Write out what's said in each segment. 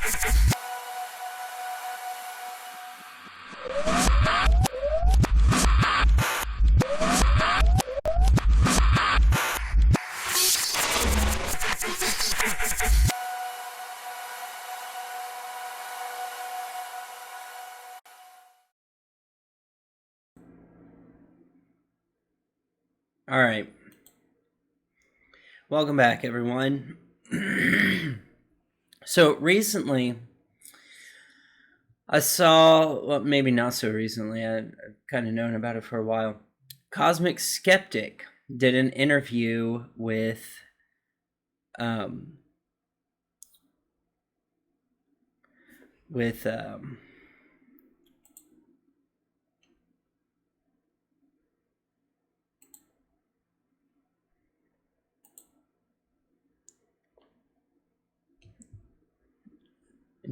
All right. Welcome back, everyone. So recently, I saw, well, maybe not so recently, I've kind of known about it for a while. CosmicSkeptic did an interview with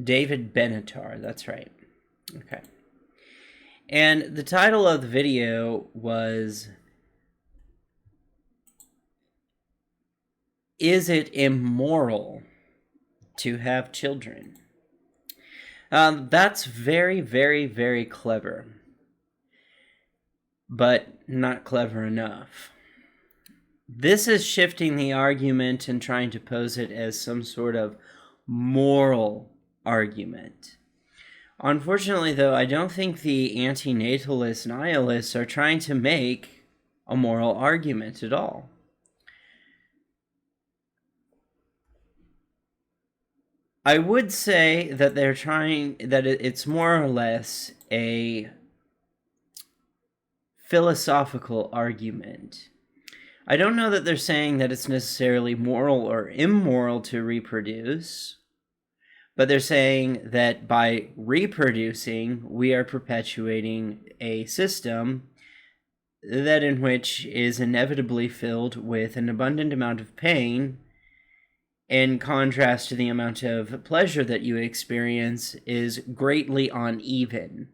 David Benatar. That's right. Okay. And the title of the video was, "Is it immoral to have children?" That's very, very, very clever, but not clever enough. This is shifting the argument and trying to pose it as some sort of moral argument. Unfortunately, though, I don't think the antinatalist nihilists are trying to make a moral argument at all. I would say that they're trying, that it's more or less a philosophical argument. I don't know that they're saying that it's necessarily moral or immoral to reproduce, but they're saying that by reproducing, we are perpetuating a system that in which is inevitably filled with an abundant amount of pain, in contrast to the amount of pleasure that you experience is greatly uneven.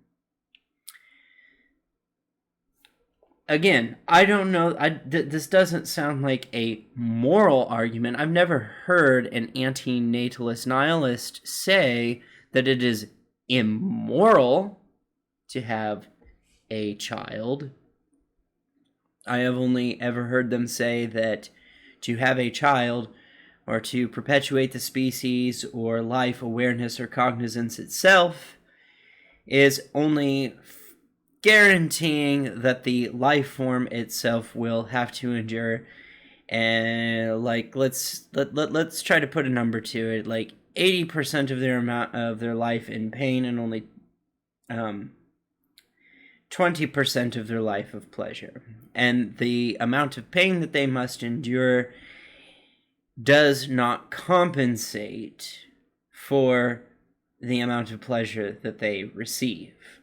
Again, I don't know, this doesn't sound like a moral argument. I've never heard an antinatalist nihilist say that it is immoral to have a child. I have only ever heard them say that to have a child, or to perpetuate the species, or life, awareness, or cognizance itself, is only guaranteeing that the life form itself will have to endure. And let's try to put a number to it, like 80% of their amount of their life in pain, and only 20% of their life of pleasure. And the amount of pain that they must endure does not compensate for the amount of pleasure that they receive.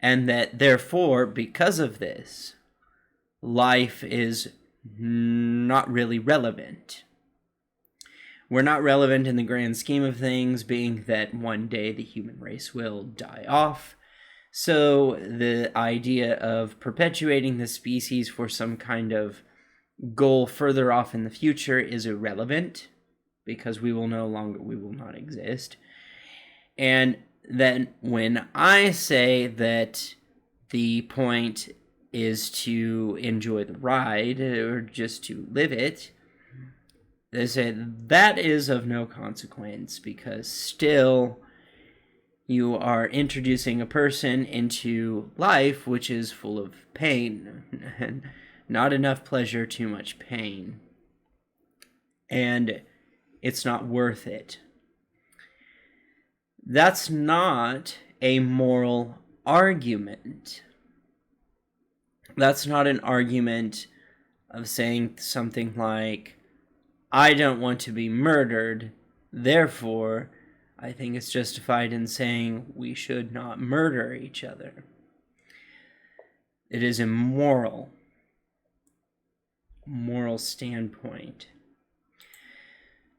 And that, therefore, because of this, life is not really relevant. We're not relevant in the grand scheme of things, being that one day the human race will die off. So the idea of perpetuating the species for some kind of goal further off in the future is irrelevant, because we will not exist. And then when I say that the point is to enjoy the ride, or just to live it, they say that is of no consequence, because still you are introducing a person into life which is full of pain, and not enough pleasure, too much pain. And it's not worth it. That's not a moral argument. That's not an argument of saying something like, I don't want to be murdered, therefore I think it's justified in saying we should not murder each other. It is immoral. Moral standpoint.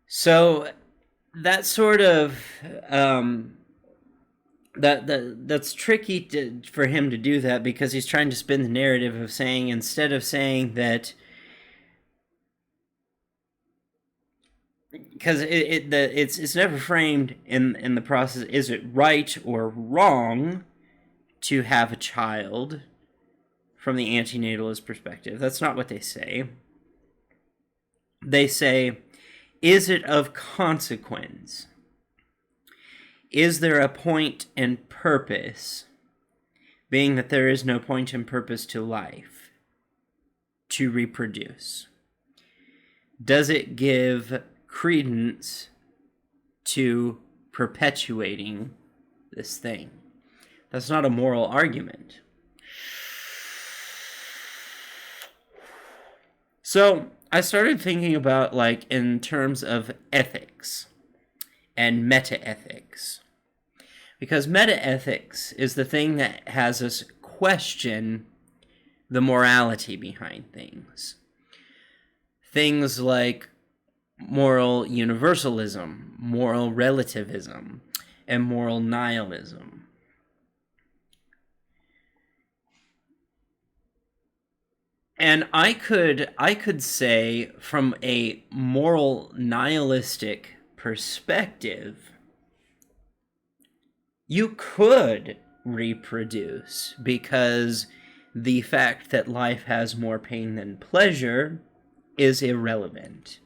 So that sort of that's tricky for him to do that, because he's trying to spin the narrative of saying, instead of saying that because it's never framed in the process, is it right or wrong to have a child from the antinatalist perspective. That's not what they say. They say, is it of consequence? Is there a point and purpose, being that there is no point and purpose to life, to reproduce? Does it give credence to perpetuating this thing? That's not a moral argument. So I started thinking about, like, in terms of ethics and metaethics. Because metaethics is the thing that has us question the morality behind things. Things like moral universalism, moral relativism, and moral nihilism. And I could say, from a moral nihilistic perspective, you could reproduce, because the fact that life has more pain than pleasure is irrelevant.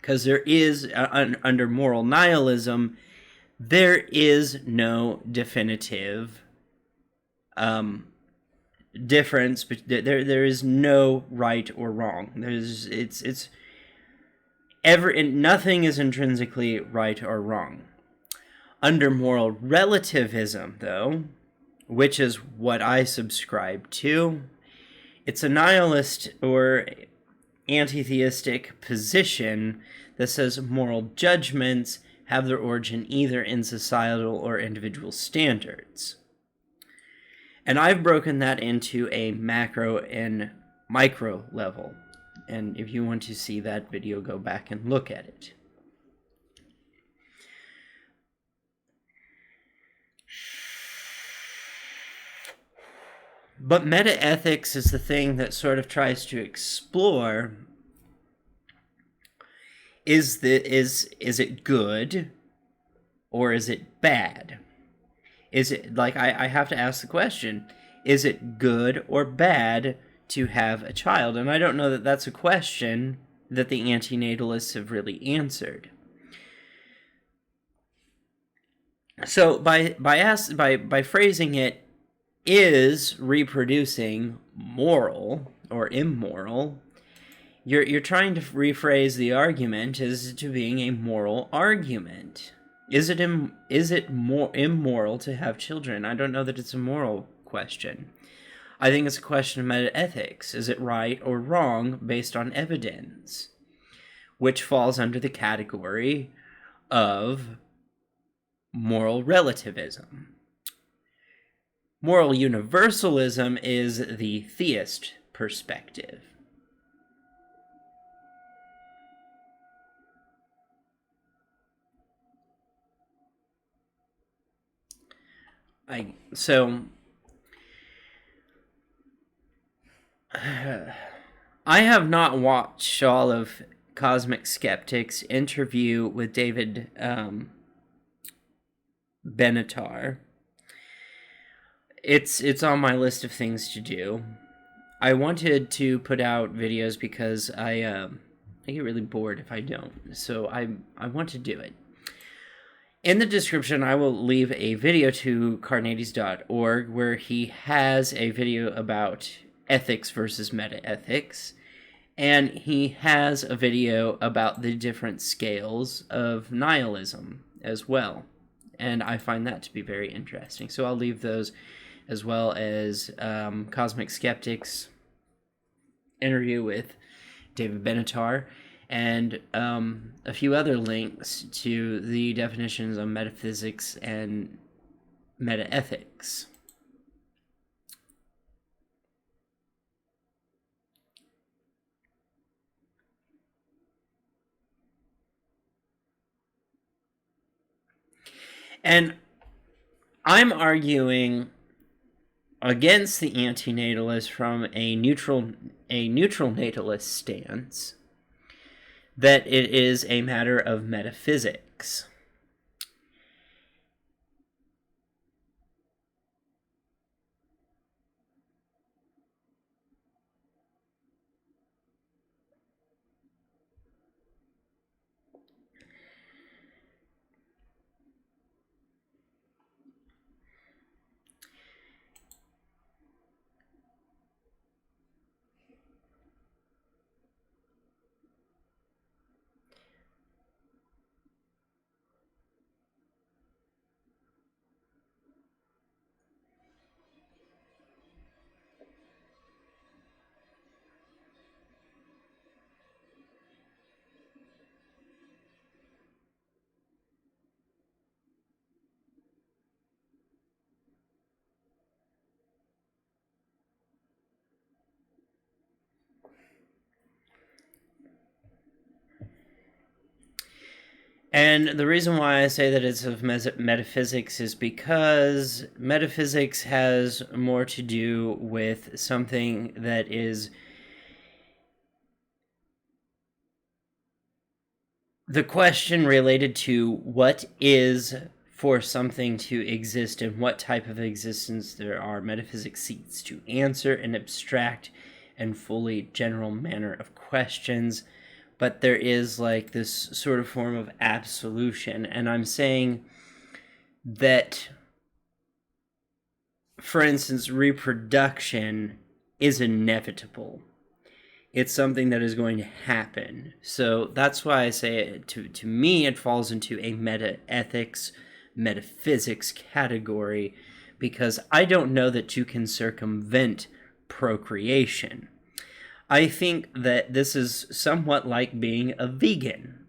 Because there is, under moral nihilism, there is no definitive difference, but there is no right or wrong. Nothing is intrinsically right or wrong. Under moral relativism, though, which is what I subscribe to, it's a nihilist or anti-theistic position that says moral judgments have their origin either in societal or individual standards. And I've broken that into a macro and micro level. And if you want to see that video, go back and look at it. But metaethics is the thing that sort of tries to explore, is it good or is it bad? Is it, like, I have to ask the question, is it good or bad to have a child? And I don't know that that's a question that the antinatalists have really answered. So by phrasing it, is reproducing moral or immoral, you're trying to rephrase the argument as to being a moral argument. Is it more immoral to have children? I don't know that it's a moral question. I think it's a question of metaethics. Is it right or wrong based on evidence? Which falls under the category of moral relativism. Moral universalism is the theist perspective. I have not watched all of CosmicSkeptic's interview with David Benatar. It's on my list of things to do. I wanted to put out videos because I get really bored if I don't. So I want to do it. In the description, I will leave a video to carnades.org where he has a video about ethics versus metaethics, and he has a video about the different scales of nihilism as well, and I find that to be very interesting. So I'll leave those, as well as CosmicSkeptic's interview with David Benatar, and a few other links to the definitions of metaphysics and metaethics. And I'm arguing against the antinatalist from a neutral natalist stance, that it is a matter of metaphysics. And the reason why I say that it's of metaphysics is because metaphysics has more to do with something that is the question related to what is for something to exist and what type of existence there are. Metaphysics seeks to answer an abstract and fully general manner of questions, but there is like this sort of form of absolution. And I'm saying that, for instance, reproduction is inevitable. It's something that is going to happen. So that's why I say to me it falls into a metaethics, metaphysics category, because I don't know that you can circumvent procreation. I think that this is somewhat like being a vegan.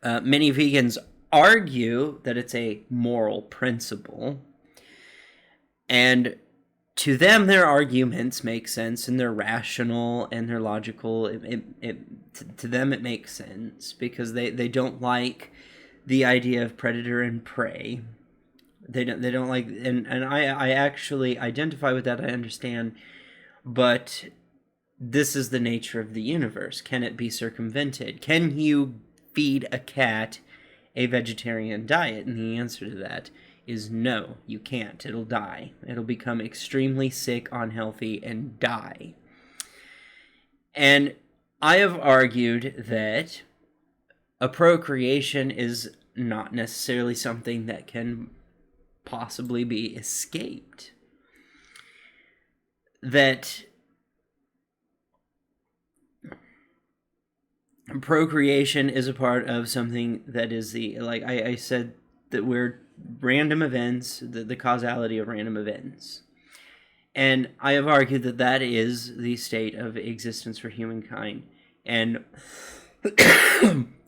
Many vegans argue that it's a moral principle, and to them, their arguments make sense, and they're rational, and they're logical. To them, it makes sense, because they don't like the idea of predator and prey. They don't like, and I actually identify with that, I understand, but this is the nature of the universe. Can it be circumvented? Can you feed a cat a vegetarian diet? And the answer to that is no, you can't. It'll die. It'll become extremely sick, unhealthy, and die. And I have argued that a procreation is not necessarily something that can possibly be escaped. That procreation is a part of something that is like I said, that we're random events, the causality of random events. And I have argued that that is the state of existence for humankind and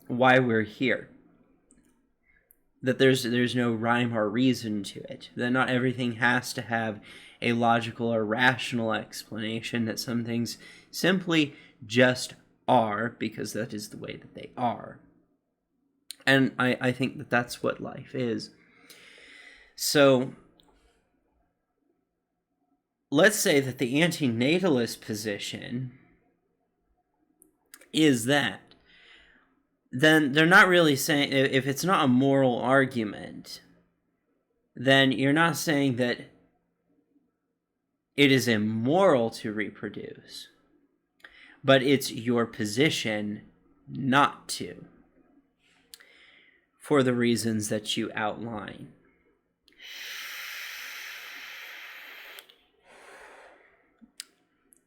why we're here. That there's no rhyme or reason to it. That not everything has to have a logical or rational explanation. That some things simply just are because that is the way that they are. And I think that that's what life is. So let's say that the AntiNatalist position is that. Then they're not really saying, if it's not a moral argument, then you're not saying that it is immoral to reproduce, but it's your position not to, for the reasons that you outline.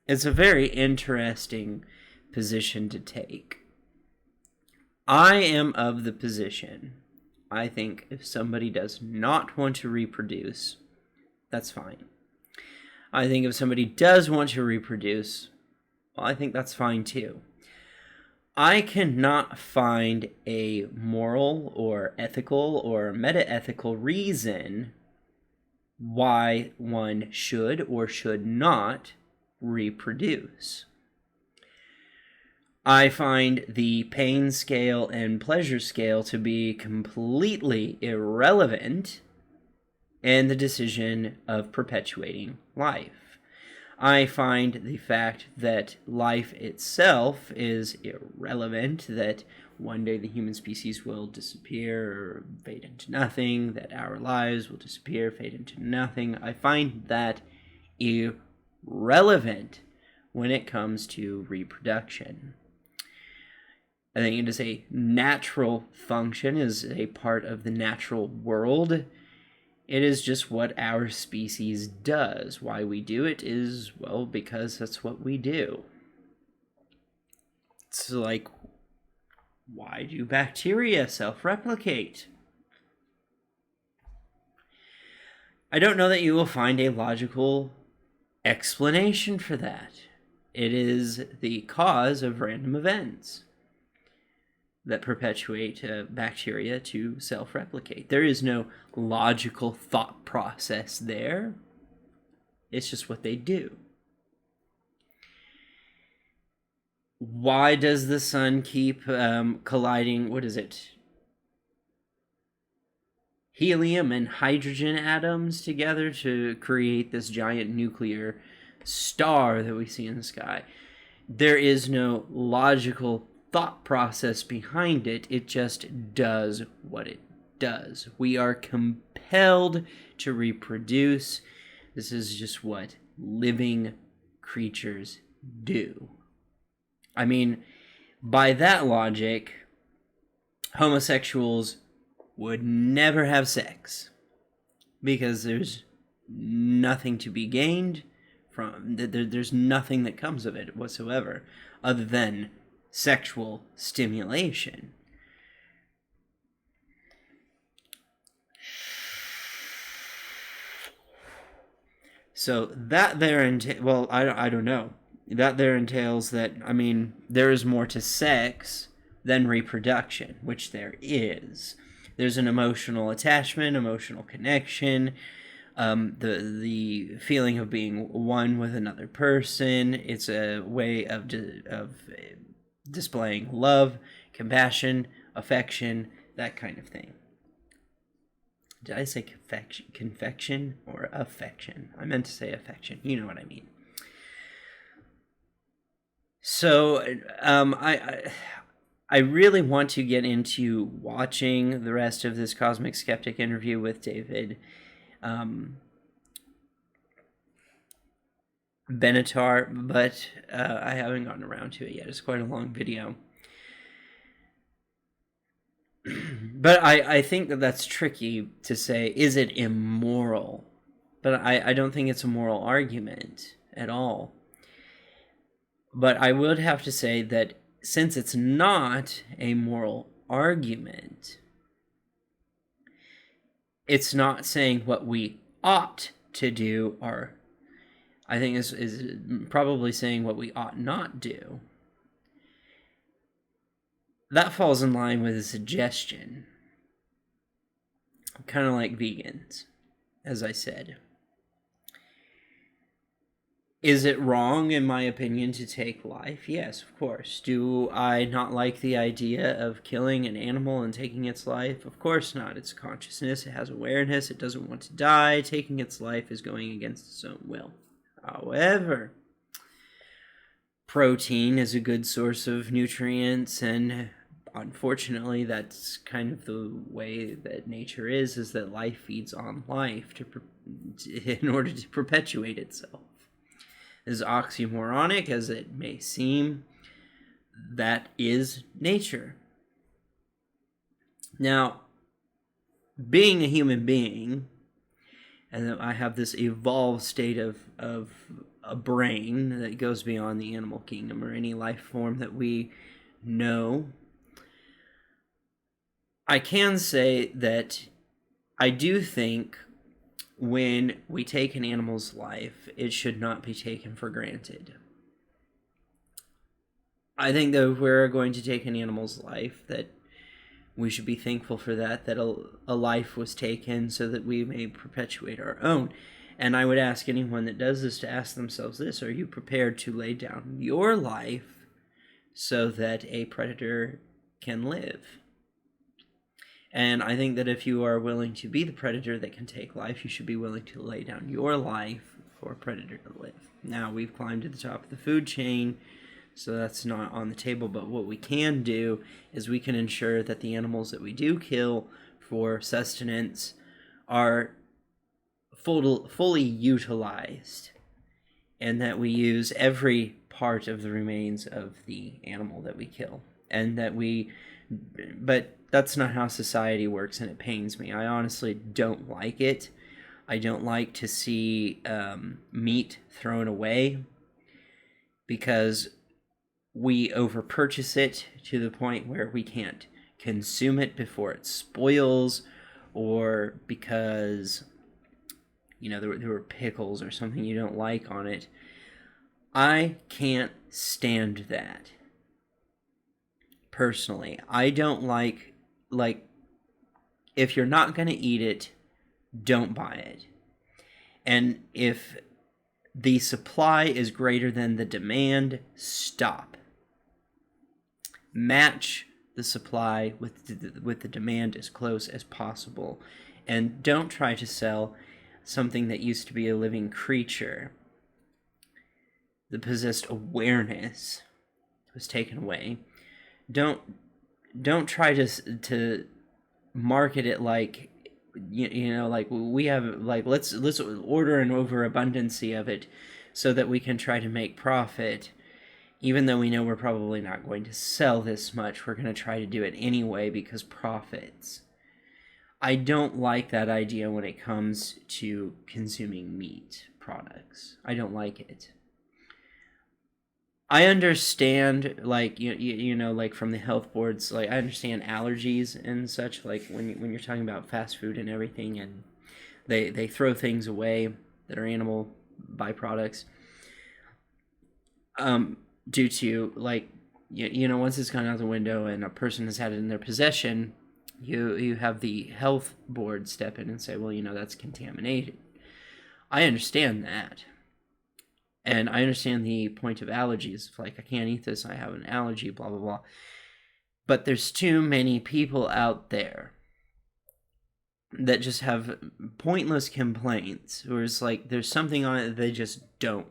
It's a very interesting position to take. I am of the position, I think if somebody does not want to reproduce, that's fine. I think if somebody does want to reproduce, well, I think that's fine too. I cannot find a moral or ethical or metaethical reason why one should or should not reproduce. I find the pain scale and pleasure scale to be completely irrelevant in the decision of perpetuating life. I find the fact that life itself is irrelevant, that one day the human species will disappear or fade into nothing, that our lives will disappear, fade into nothing. I find that irrelevant when it comes to reproduction. I think it is a natural function, is a part of the natural world. It is just what our species does. Why we do it is, well, because that's what we do. It's like, why do bacteria self-replicate? I don't know that you will find a logical explanation for that. It is the cause of random events that perpetuate bacteria to self-replicate. There is no logical thought process there. It's just what they do. Why does the sun keep colliding, what is it? Helium and hydrogen atoms together to create this giant nuclear star that we see in the sky? There is no logical thought process behind it. It just does what it does. We are compelled to reproduce. This is just what living creatures do. I mean, by that logic, homosexuals would never have sex because there's nothing to be gained from there's nothing that comes of it whatsoever other than sexual stimulation. So that there well, I don't know. That there entails that, I mean, there is more to sex than reproduction, which there is. There's an emotional attachment, emotional connection, the feeling of being one with another person. It's a way of displaying love, compassion, affection, that kind of thing. Did I say confection or affection? I meant to say affection. You know what I mean. So, I really want to get into watching the rest of this CosmicSkeptic interview with David Benatar, but I haven't gotten around to it yet. It's quite a long video. But I think that that's tricky to say, is it immoral? But I don't think it's a moral argument at all. But I would have to say that since it's not a moral argument, it's not saying what we ought to do, or I think is probably saying what we ought not do. That falls in line with a suggestion. Kind of like vegans, as I said. Is it wrong, in my opinion, to take life? Yes, of course. Do I not like the idea of killing an animal and taking its life? Of course not. It's consciousness, it has awareness, it doesn't want to die. Taking its life is going against its own will. However, protein is a good source of nutrients, and unfortunately that's kind of the way that nature is that life feeds on life in order to perpetuate itself. As oxymoronic as it may seem, that is nature. Now, being a human being, and I have this evolved state of a brain that goes beyond the animal kingdom or any life form that we know, I can say that I do think when we take an animal's life, it should not be taken for granted. I think that if we're going to take an animal's life, that we should be thankful for that a life was taken so that we may perpetuate our own. And I would ask anyone that does this to ask themselves this: are you prepared to lay down your life so that a predator can live? And I think that if you are willing to be the predator that can take life, you should be willing to lay down your life for a predator to live. Now, we've climbed to the top of the food chain, so that's not on the table, but what we can do is we can ensure that the animals that we do kill for sustenance are fully utilized, and that we use every part of the remains of the animal that we kill, and that but that's not how society works, and it pains me. I honestly don't like it. I don't like to see meat thrown away, because we overpurchase it to the point where we can't consume it before it spoils, or because there were pickles or something you don't like on it. I can't stand that. Personally, I don't like if you're not going to eat it, don't buy it. And if the supply is greater than the demand, stop. Match the supply with the demand as close as possible, and don't try to sell something that used to be a living creature that possessed awareness was taken away. Don't try to market it like like we have, like let's order an overabundancy of it so that we can try to make profit. Even though we know we're probably not going to sell this much, we're going to try to do it anyway because profits. I don't like that idea when it comes to consuming meat products. I don't like it. I understand, like, like from the health boards, like I understand allergies and such, like when you're talking about fast food and everything, and they throw things away that are animal byproducts. Due to, like, once it's gone out the window and a person has had it in their possession, you have the health board step in and say, well, that's contaminated. I understand that. And I understand the point of allergies. Like, I can't eat this, I have an allergy, blah, blah, blah. But there's too many people out there that just have pointless complaints, where it's like there's something on it that they just don't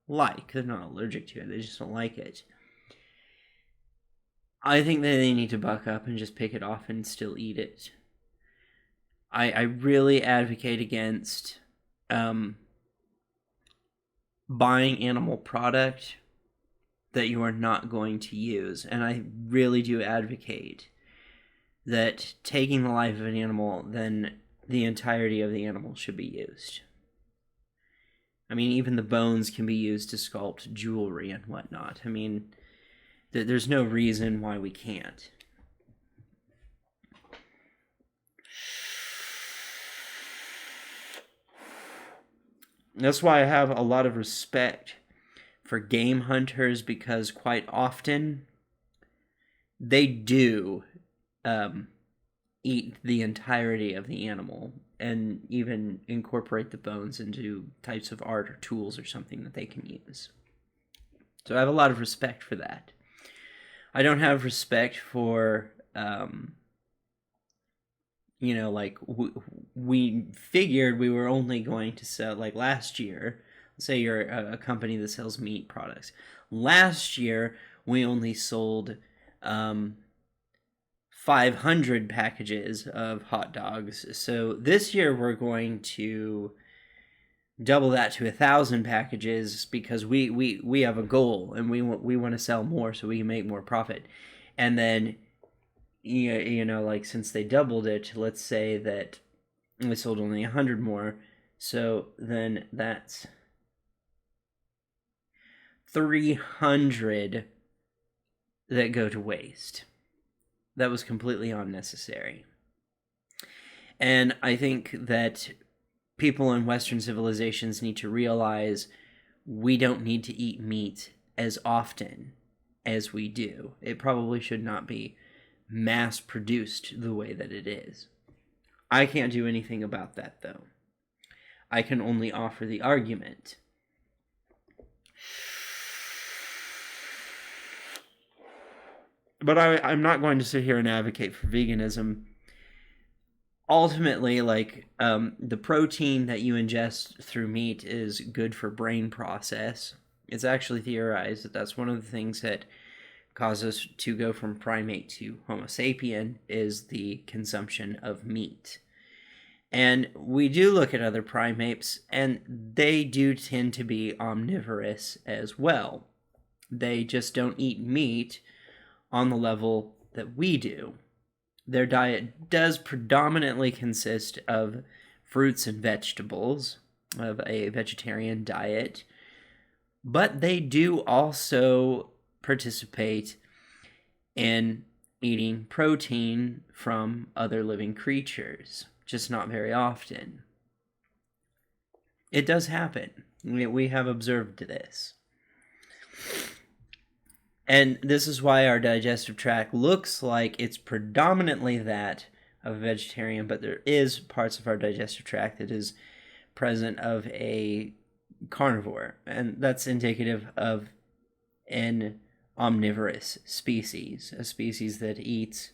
like. They're not allergic to it, they just don't like it. I think that they need to buck up and just pick it off and still eat it. I really advocate against buying animal product that you are not going to use. And I really do advocate that taking the life of an animal, then the entirety of the animal should be used. I mean, even the bones can be used to sculpt jewelry and whatnot. I mean, there's no reason why we can't. That's why I have a lot of respect for game hunters, because quite often they do eat the entirety of the animal and even incorporate the bones into types of art or tools or something that they can use. So I have a lot of respect for that. I don't have respect for, like, we figured we were only going to sell, like last year, let's say you're a company that sells meat products. Last year, we only sold 500 packages of hot dogs. So this year we're going to double that to 1,000 packages, because we have a goal and we want to sell more so we can make more profit. And then like, since they doubled it, let's say that we sold only 100 more, so then that's 300 that go to waste. That was completely unnecessary. And I think that people in Western civilizations need to realize we don't need to eat meat as often as we do. It probably should not be mass-produced the way that it is. I can't do anything about that, though. I can only offer the argument. But I'm not going to sit here and advocate for veganism. ultimately, like, the protein that you ingest through meat is good for brain process. It's actually theorized that that's one of the things that cause us to go from primate to Homo sapien is the consumption of meat. And we do look at other primates, and they do tend to be omnivorous as well. They just don't eat meat on the level that we do. Their diet does predominantly consist of fruits and vegetables, of a vegetarian diet, but they do also participate in eating protein from other living creatures, just not very often. It does happen. We have observed this. And this is why our digestive tract looks like it's predominantly that of a vegetarian, but there is parts of our digestive tract that is present of a carnivore, and that's indicative of an omnivorous species, a species that eats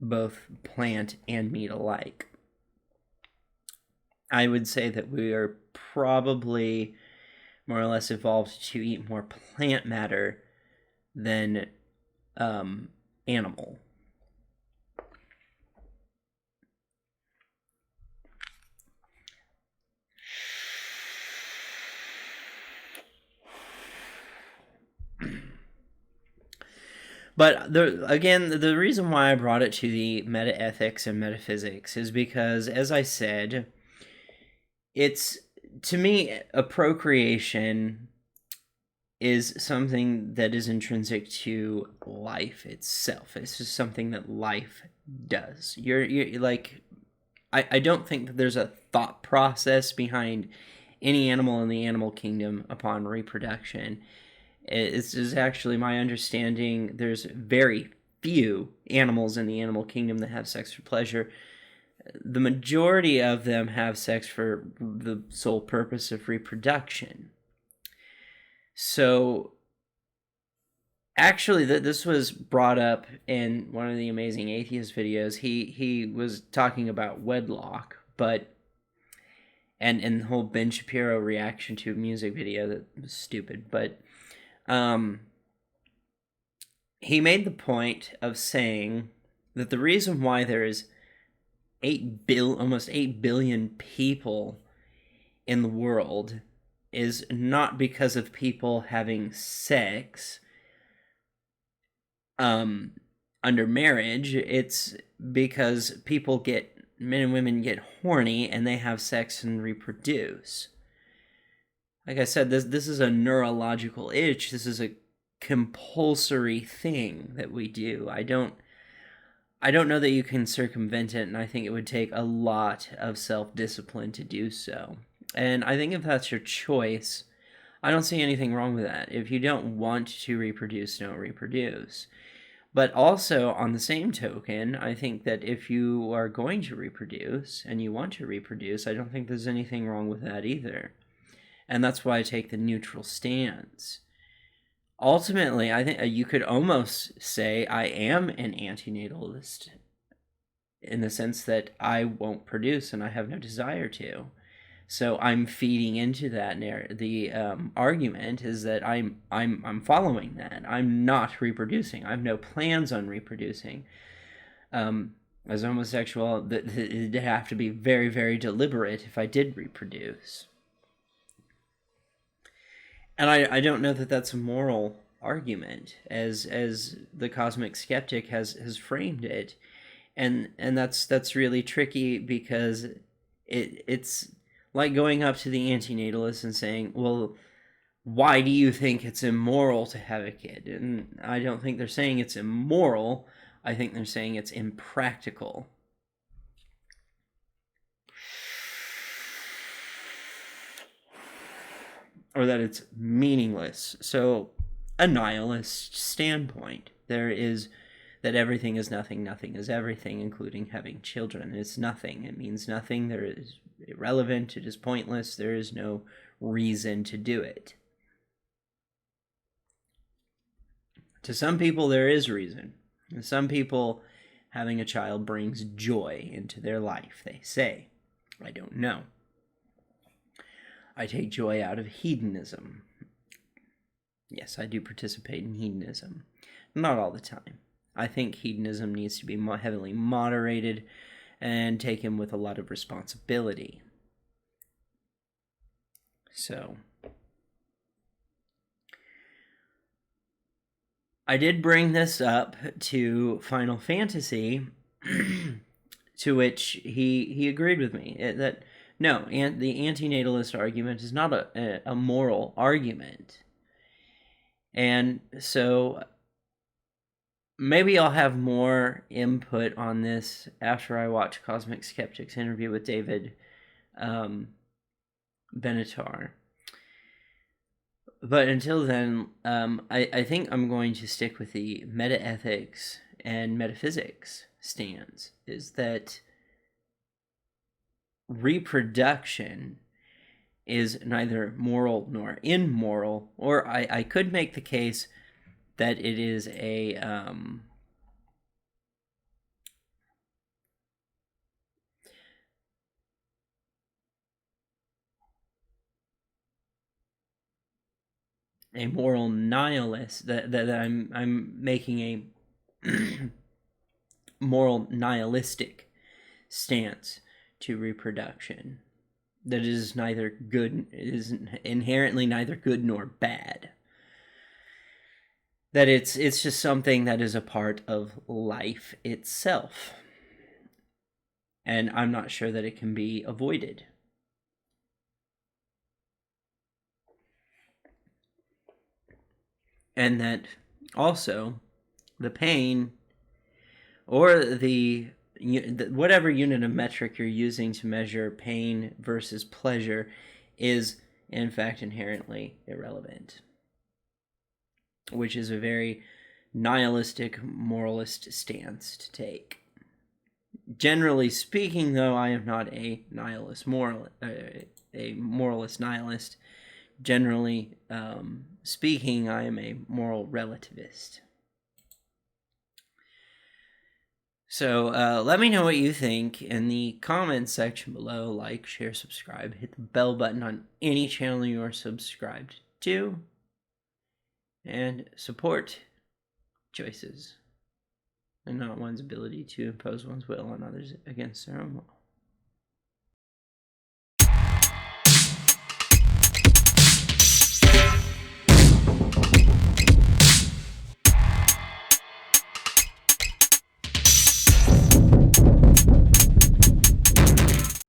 both plant and meat alike. I would say that we are probably more or less evolved to eat more plant matter than animal. But the reason why I brought it to the metaethics and metaphysics is because, as I said, it's, to me, a procreation is something that is intrinsic to life itself. It's just something that life does. You're like, I don't think that there's a thought process behind any animal in the animal kingdom upon reproduction. It's just actually my understanding there's very few animals in the animal kingdom that have sex for pleasure. The majority of them have sex for the sole purpose of reproduction. So, actually, this was brought up in one of the Amazing Atheist videos. He was talking about wedlock, but and the whole Ben Shapiro reaction to a music video that was stupid, but he made the point of saying that the reason why there is almost 8 billion people in the world is not because of people having sex under marriage. It's because men and women get horny and they have sex and reproduce. Like I said, this is a neurological itch. This is a compulsory thing that we do. I don't know that you can circumvent it, and I think it would take a lot of self-discipline to do so. And I think if that's your choice, I don't see anything wrong with that. If you don't want to reproduce, don't reproduce. But also, on the same token, I think that if you are going to reproduce and you want to reproduce, I don't think there's anything wrong with that either. And that's why I take the neutral stance. Ultimately, I think you could almost say I am an antinatalist in the sense that I won't produce and I have no desire to. So I'm feeding into that the argument is that I'm following that. I'm not reproducing. I have no plans on reproducing. As a homosexual, it'd have to be very, very deliberate if I did reproduce. And I don't know that that's a moral argument, as the CosmicSkeptic has framed it, and that's really tricky because it's like going up to the antinatalist and saying, well, why do you think it's immoral to have a kid? And I don't think they're saying it's immoral. I think they're saying it's impractical. Or that it's meaningless. So, a nihilist standpoint. There is that everything is nothing, nothing is everything, including having children. It's nothing. It means nothing. There is irrelevant. It is pointless. There is no reason to do it. To some people, there is reason. And some people having a child brings joy into their life, they say. I don't know. I take joy out of hedonism. Yes, I do participate in hedonism. Not all the time. I think hedonism needs to be heavily moderated and taken with a lot of responsibility. So, I did bring this up to Final Fantasy, to which he agreed with me that no, the anti-natalist argument is not a moral argument. And so maybe I'll have more input on this after I watch CosmicSkeptic's interview with David Benatar. But until then, I think I'm going to stick with the metaethics and metaphysics stance, is that reproduction is neither moral nor immoral, or I could make the case that it is a moral nihilist, that I'm making a moral nihilistic stance to reproduction. That is neither good, is inherently neither good nor bad. That it's just something that is a part of life itself. And I'm not sure that it can be avoided. And that also the pain, or the whatever unit of metric you're using to measure pain versus pleasure, is in fact inherently irrelevant, which is a very nihilistic, moralist stance to take. Generally speaking, though, I am not a nihilist a moralist nihilist. Generally speaking, I am a moral relativist. So let me know what you think in the comments section below. Like, share, subscribe, hit the bell button on any channel you are subscribed to, and support choices and not one's ability to impose one's will on others against their own will.